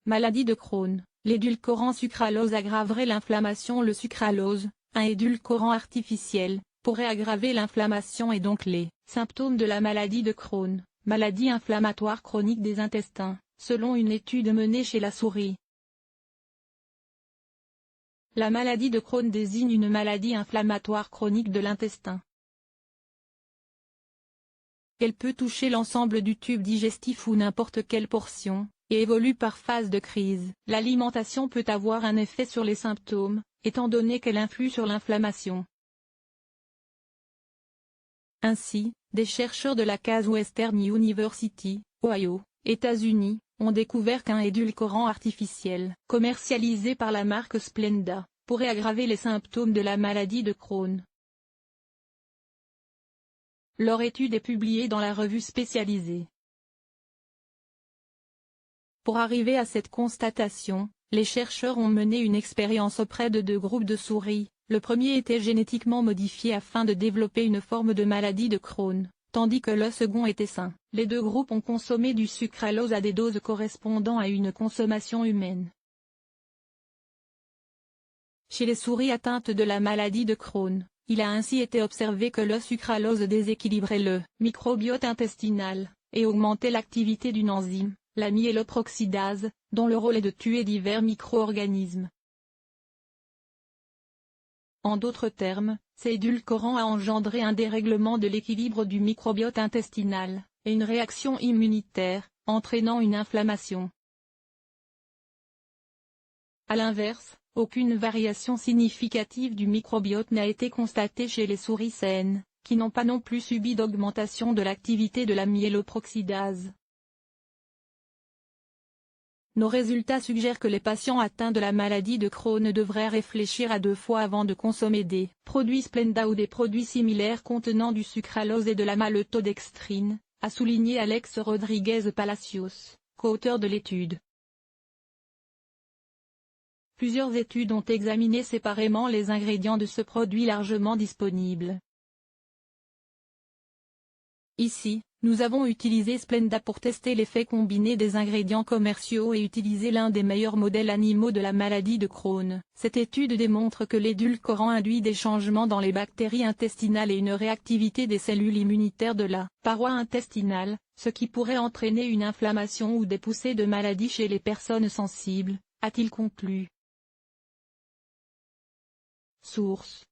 Maladie de Crohn. L'édulcorant sucralose aggraverait l'inflammation. Le sucralose, un édulcorant artificiel, pourrait aggraver l'inflammation et donc les symptômes de la maladie de Crohn, maladie inflammatoire chronique des intestins, selon une étude menée chez la souris. La maladie de Crohn désigne une maladie inflammatoire chronique de l'intestin. Elle peut toucher l'ensemble du tube digestif ou n'importe quelle portion, et évolue par phase de crise. L'alimentation peut avoir un effet sur les symptômes, étant donné qu'elle influe sur l'inflammation. Ainsi, des chercheurs de la Case Western University, Ohio, États-Unis, ont découvert qu'un édulcorant artificiel, commercialisé par la marque Splenda, pourrait aggraver les symptômes de la maladie de Crohn. Leur étude est publiée dans la revue spécialisée. Pour arriver à cette constatation, les chercheurs ont mené une expérience auprès de 2 groupes de souris. Le premier était génétiquement modifié afin de développer une forme de maladie de Crohn, tandis que le second était sain. Les 2 groupes ont consommé du sucralose à des doses correspondant à une consommation humaine. Chez les souris atteintes de la maladie de Crohn, il a ainsi été observé que le sucralose déséquilibrait le microbiote intestinal, et augmentait l'activité d'une enzyme, la myéloperoxydase, dont le rôle est de tuer divers micro-organismes. En d'autres termes, cet édulcorant a engendré un dérèglement de l'équilibre du microbiote intestinal, et une réaction immunitaire, entraînant une inflammation. À l'inverse, aucune variation significative du microbiote n'a été constatée chez les souris saines, qui n'ont pas non plus subi d'augmentation de l'activité de la myéloperoxydase. Nos résultats suggèrent que les patients atteints de la maladie de Crohn devraient réfléchir à 2 fois avant de consommer des produits Splenda ou des produits similaires contenant du sucralose et de la maltodextrine, a souligné Alex Rodriguez Palacios, co-auteur de l'étude. Plusieurs études ont examiné séparément les ingrédients de ce produit largement disponible. Ici, nous avons utilisé Splenda pour tester l'effet combiné des ingrédients commerciaux et utiliser l'un des meilleurs modèles animaux de la maladie de Crohn. Cette étude démontre que l'édulcorant induit des changements dans les bactéries intestinales et une réactivité des cellules immunitaires de la paroi intestinale, ce qui pourrait entraîner une inflammation ou des poussées de maladie chez les personnes sensibles, a-t-il conclu. Source